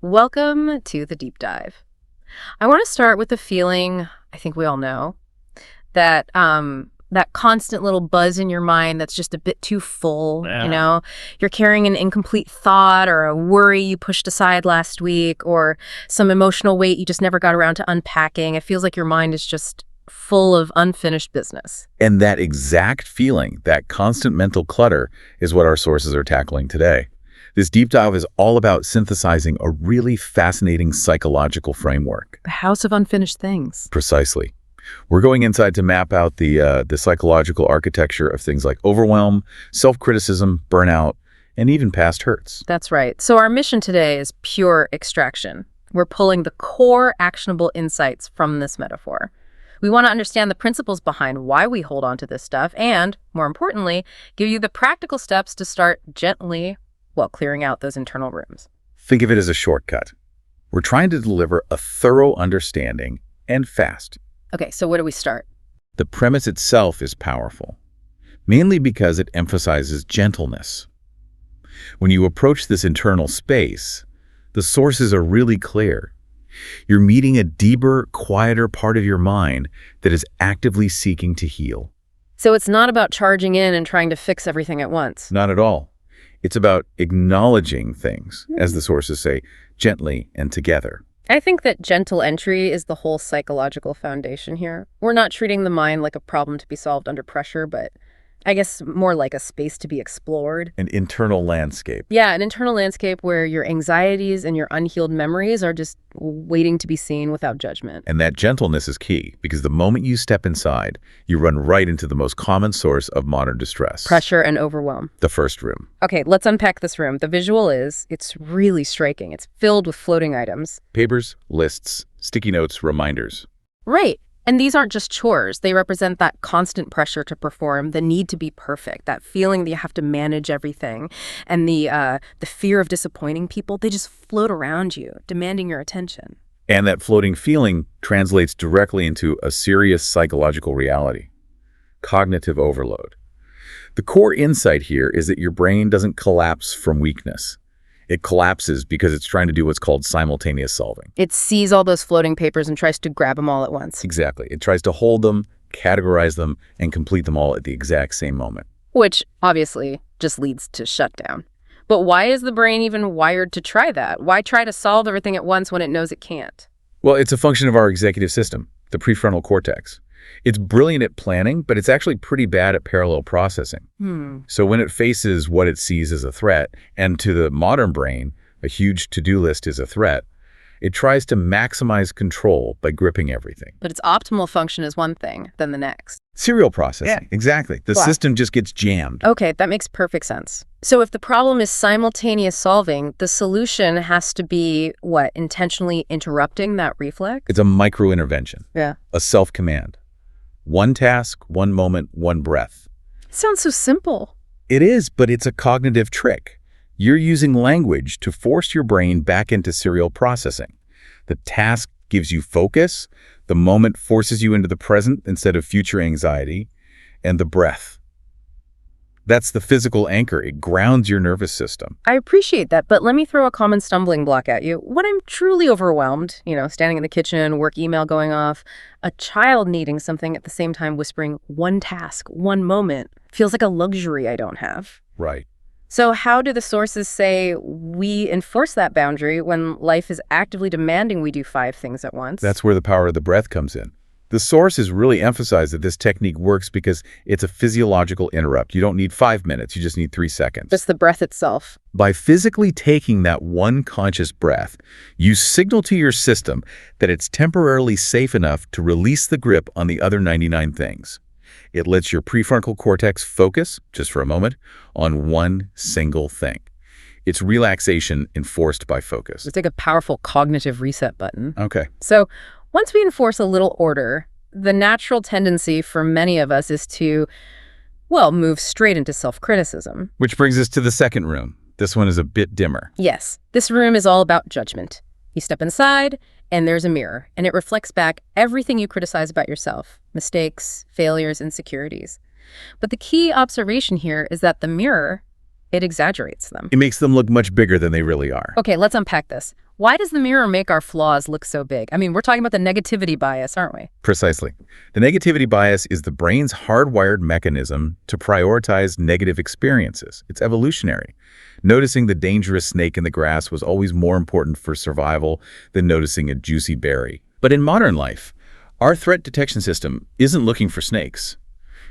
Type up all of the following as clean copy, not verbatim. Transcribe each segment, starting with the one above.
Welcome to the deep dive. I want to start with the feeling I think we all know that that constant little buzz in your mind that's just a bit too full. Yeah. You're carrying an incomplete thought or a worry you pushed aside last week or some emotional weight you just never got around to unpacking. It feels like your mind is just full of unfinished business. And that exact feeling, that constant mental clutter, is what our sources are tackling today. This deep dive is all about synthesizing a really fascinating psychological framework. The house of unfinished things. Precisely. We're going inside to map out the psychological architecture of things like overwhelm, self-criticism, burnout, and even past hurts. That's right. So our mission today is pure extraction. We're pulling the core actionable insights from this metaphor. We want to understand the principles behind why we hold on to this stuff and, more importantly, give you the practical steps to start gently, clearing out those internal rooms. Think of it as a shortcut. We're trying to deliver a thorough understanding and fast. Okay, so where do we start? The premise itself is powerful, mainly because it emphasizes gentleness. When you approach this internal space, the sources are really clear. You're meeting a deeper, quieter part of your mind that is actively seeking to heal. So it's not about charging in and trying to fix everything at once. Not at all. It's about acknowledging things, as the sources say, gently and together. I think that gentle entry is the whole psychological foundation here. We're not treating the mind like a problem to be solved under pressure, but I guess more like a space to be explored. An internal landscape. Yeah, an internal landscape where your anxieties and your unhealed memories are just waiting to be seen without judgment. And that gentleness is key, because the moment you step inside, you run right into the most common source of modern distress. Pressure and overwhelm. The first room. Okay, let's unpack this room. The visual it's really striking. It's filled with floating items. Papers, lists, sticky notes, reminders. Right. And these aren't just chores. They represent that constant pressure to perform, the need to be perfect, that feeling that you have to manage everything, and the fear of disappointing people. They just float around you, demanding your attention. And that floating feeling translates directly into a serious psychological reality: cognitive overload. The core insight here is that your brain doesn't collapse from weakness. It collapses because it's trying to do what's called simultaneous solving. It sees all those floating papers and tries to grab them all at once. Exactly. It tries to hold them, categorize them, and complete them all at the exact same moment. Which, obviously, just leads to shutdown. But why is the brain even wired to try that? Why try to solve everything at once when it knows it can't? Well, it's a function of our executive system, the prefrontal cortex. It's brilliant at planning, but it's actually pretty bad at parallel processing. So when it faces what it sees as a threat, and to the modern brain, a huge to-do list is a threat, it tries to maximize control by gripping everything. But its optimal function is one thing, then the next. Serial processing. Yeah. Exactly. The system just gets jammed. Okay, that makes perfect sense. So if the problem is simultaneous solving, the solution has to be, intentionally interrupting that reflex? It's a micro-intervention. Yeah. A self-command. One task, one moment, one breath. Sounds so simple. It is, but it's a cognitive trick. You're using language to force your brain back into serial processing. The task gives you focus, the moment forces you into the present instead of future anxiety, and the breath. That's the physical anchor. It grounds your nervous system. I appreciate that, but let me throw a common stumbling block at you. When I'm truly overwhelmed, standing in the kitchen, work email going off, a child needing something at the same time whispering one task, one moment, feels like a luxury I don't have. Right. So how do the sources say we enforce that boundary when life is actively demanding we do 5 things at once? That's where the power of the breath comes in. The sources really emphasize that this technique works because it's a physiological interrupt. You don't need 5 minutes, you just need 3 seconds. Just the breath itself. By physically taking that one conscious breath, you signal to your system that it's temporarily safe enough to release the grip on the other 99 things. It lets your prefrontal cortex focus, just for a moment, on one single thing. It's relaxation enforced by focus. It's like a powerful cognitive reset button. Okay. So once we enforce a little order, the natural tendency for many of us is to, move straight into self-criticism. Which brings us to the second room. This one is a bit dimmer. Yes, this room is all about judgment. You step inside, and there's a mirror, and it reflects back everything you criticize about yourself: mistakes, failures, insecurities. But the key observation here is that the mirror, it exaggerates them. It makes them look much bigger than they really are. Okay, let's unpack this. Why does the mirror make our flaws look so big? I mean, we're talking about the negativity bias, aren't we? Precisely. The negativity bias is the brain's hardwired mechanism to prioritize negative experiences. It's evolutionary. Noticing the dangerous snake in the grass was always more important for survival than noticing a juicy berry. But in modern life, our threat detection system isn't looking for snakes.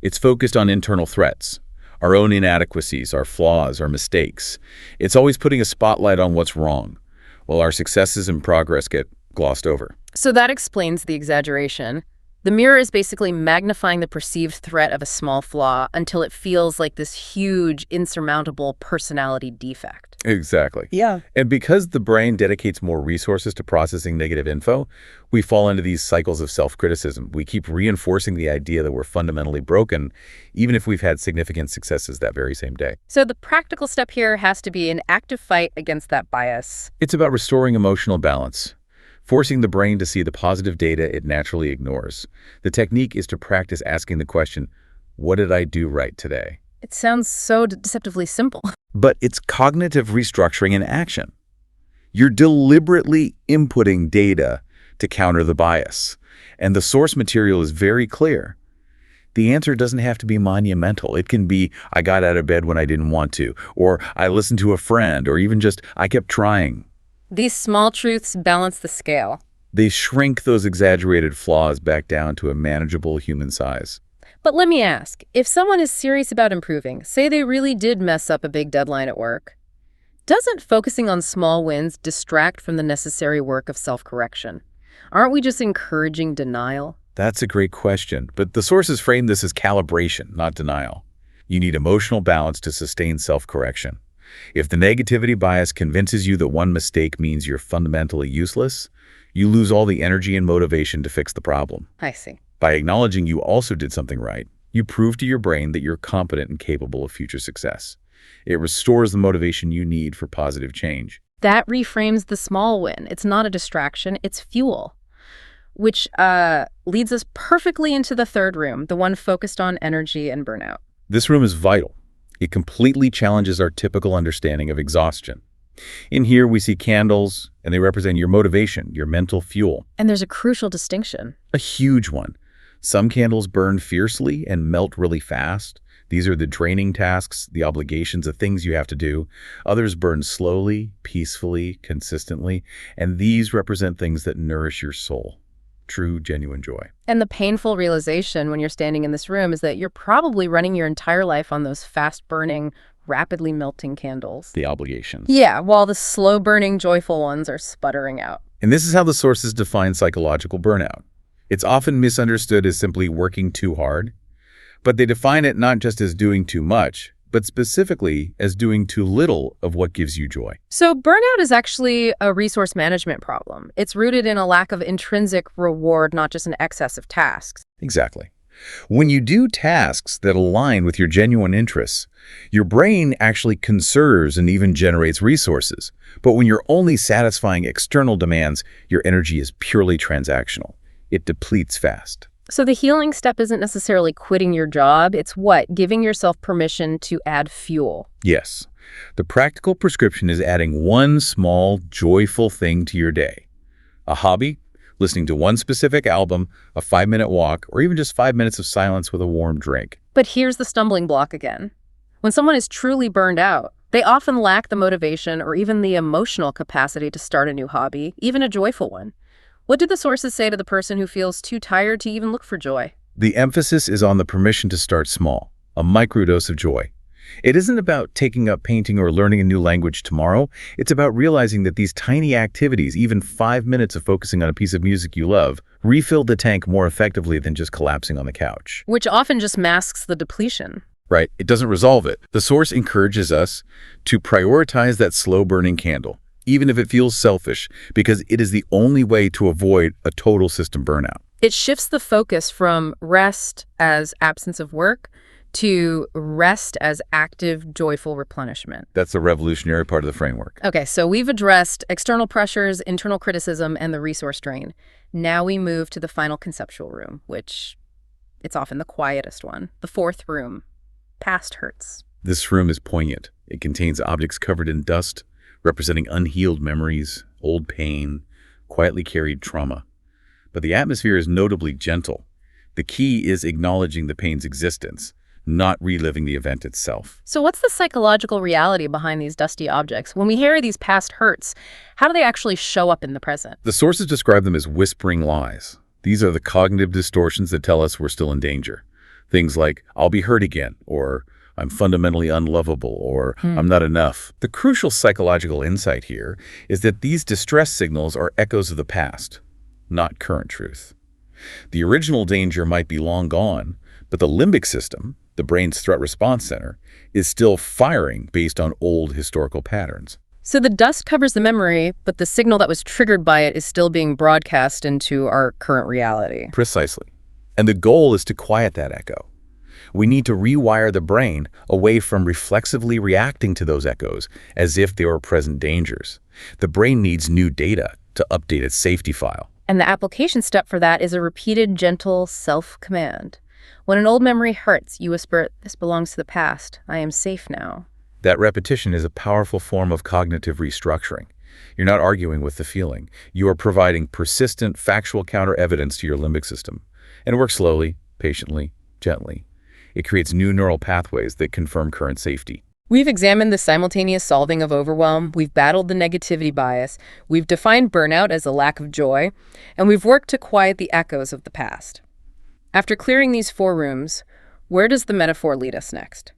It's focused on internal threats, our own inadequacies, our flaws, our mistakes. It's always putting a spotlight on what's wrong, while our successes and progress get glossed over. So that explains the exaggeration. The mirror is basically magnifying the perceived threat of a small flaw until it feels like this huge, insurmountable personality defect. Exactly. Yeah. And because the brain dedicates more resources to processing negative info, we fall into these cycles of self-criticism. We keep reinforcing the idea that we're fundamentally broken, even if we've had significant successes that very same day. So the practical step here has to be an active fight against that bias. It's about restoring emotional balance, forcing the brain to see the positive data it naturally ignores. The technique is to practice asking the question, what did I do right today? It sounds so deceptively simple. But it's cognitive restructuring in action. You're deliberately inputting data to counter the bias, and the source material is very clear. The answer doesn't have to be monumental. It can be, I got out of bed when I didn't want to, or I listened to a friend, or even just, I kept trying. These small truths balance the scale. They shrink those exaggerated flaws back down to a manageable human size. But let me ask, if someone is serious about improving, say they really did mess up a big deadline at work, doesn't focusing on small wins distract from the necessary work of self-correction? Aren't we just encouraging denial? That's a great question, but the sources frame this as calibration, not denial. You need emotional balance to sustain self-correction. If the negativity bias convinces you that one mistake means you're fundamentally useless, you lose all the energy and motivation to fix the problem. I see. By acknowledging you also did something right, you prove to your brain that you're competent and capable of future success. It restores the motivation you need for positive change. That reframes the small win. It's not a distraction, it's fuel. Which leads us perfectly into the third room, the one focused on energy and burnout. This room is vital. It completely challenges our typical understanding of exhaustion. In here, we see candles, and they represent your motivation, your mental fuel. And there's a crucial distinction. A huge one. Some candles burn fiercely and melt really fast. These are the draining tasks, the obligations, the things you have to do. Others burn slowly, peacefully, consistently, and these represent things that nourish your soul. True, genuine joy. And the painful realization when you're standing in this room is that you're probably running your entire life on those fast-burning, rapidly melting candles. The obligations. Yeah, while the slow-burning, joyful ones are sputtering out. And this is how the sources define psychological burnout. It's often misunderstood as simply working too hard, but they define it not just as doing too much, but specifically as doing too little of what gives you joy. So burnout is actually a resource management problem. It's rooted in a lack of intrinsic reward, not just an excess of tasks. Exactly. When you do tasks that align with your genuine interests, your brain actually conserves and even generates resources. But when you're only satisfying external demands, your energy is purely transactional. It depletes fast. So the healing step isn't necessarily quitting your job. It's what? Giving yourself permission to add fuel. Yes. The practical prescription is adding one small, joyful thing to your day. A hobby, listening to one specific album, a 5-minute walk, or even just 5 minutes of silence with a warm drink. But here's the stumbling block again. When someone is truly burned out, they often lack the motivation or even the emotional capacity to start a new hobby, even a joyful one. What do the sources say to the person who feels too tired to even look for joy? The emphasis is on the permission to start small, a microdose of joy. It isn't about taking up painting or learning a new language tomorrow. It's about realizing that these tiny activities, even 5 minutes of focusing on a piece of music you love, refill the tank more effectively than just collapsing on the couch. Which often just masks the depletion. Right? It doesn't resolve it. The source encourages us to prioritize that slow-burning candle, even if it feels selfish, because it is the only way to avoid a total system burnout. It shifts the focus from rest as absence of work to rest as active, joyful replenishment. That's the revolutionary part of the framework. Okay, so we've addressed external pressures, internal criticism, and the resource drain. Now we move to the final conceptual room, which it's often the quietest one. The fourth room, past hurts. This room is poignant. It contains objects covered in dust, representing unhealed memories, old pain, quietly carried trauma. But the atmosphere is notably gentle. The key is acknowledging the pain's existence, not reliving the event itself. So what's the psychological reality behind these dusty objects? When we hear these past hurts, how do they actually show up in the present? The sources describe them as whispering lies. These are the cognitive distortions that tell us we're still in danger. Things like, I'll be hurt again, or I'm fundamentally unlovable, or I'm not enough. The crucial psychological insight here is that these distress signals are echoes of the past, not current truth. The original danger might be long gone, but the limbic system, the brain's threat response center, is still firing based on old historical patterns. So the dust covers the memory, but the signal that was triggered by it is still being broadcast into our current reality. Precisely. And the goal is to quiet that echo. We need to rewire the brain away from reflexively reacting to those echoes as if they were present dangers. The brain needs new data to update its safety file. And the application step for that is a repeated, gentle self-command. When an old memory hurts, you whisper, "This belongs to the past. I am safe now." That repetition is a powerful form of cognitive restructuring. You're not arguing with the feeling. You are providing persistent, factual counter-evidence to your limbic system. And it works slowly, patiently, gently. It creates new neural pathways that confirm current safety. We've examined the simultaneous solving of overwhelm, we've battled the negativity bias, we've defined burnout as a lack of joy, and we've worked to quiet the echoes of the past. After clearing these 4 rooms, where does the metaphor lead us next?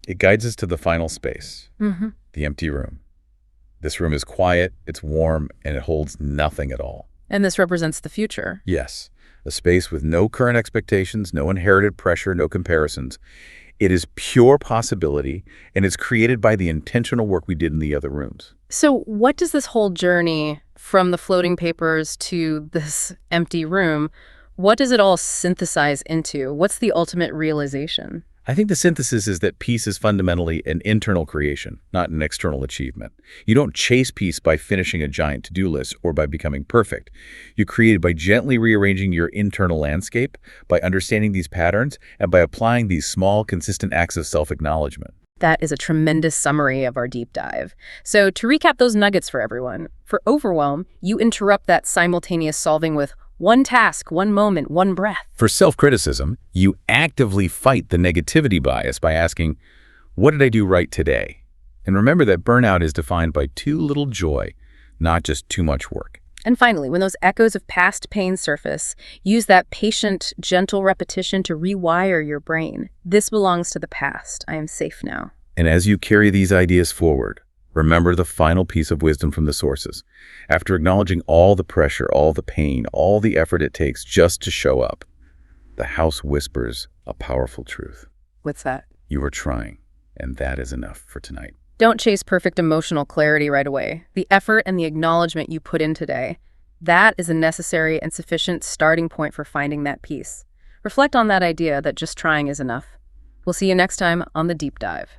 It guides us to the final space, the empty room. This room is quiet, it's warm, and it holds nothing at all. And this represents the future. Yes, a space with no current expectations, no inherited pressure, no comparisons. It is pure possibility, and it's created by the intentional work we did in the other rooms. So what does this whole journey from the floating papers to this empty room, what does it all synthesize into? What's the ultimate realization? I think the synthesis is that peace is fundamentally an internal creation, not an external achievement. You don't chase peace by finishing a giant to-do list or by becoming perfect. You create it by gently rearranging your internal landscape, by understanding these patterns, and by applying these small, consistent acts of self-acknowledgement. That is a tremendous summary of our deep dive. So to recap those nuggets for everyone, for overwhelm, you interrupt that simultaneous solving with one task, one moment, one breath. For self-criticism, you actively fight the negativity bias by asking, what did I do right today? And remember that burnout is defined by too little joy, not just too much work. And finally, when those echoes of past pain surface, use that patient, gentle repetition to rewire your brain. This belongs to the past. I am safe now. And as you carry these ideas forward, remember the final piece of wisdom from the sources. After acknowledging all the pressure, all the pain, all the effort it takes just to show up, the house whispers a powerful truth. What's that? You are trying, and that is enough for tonight. Don't chase perfect emotional clarity right away. The effort and the acknowledgement you put in today, that is a necessary and sufficient starting point for finding that peace. Reflect on that idea that just trying is enough. We'll see you next time on The Deep Dive.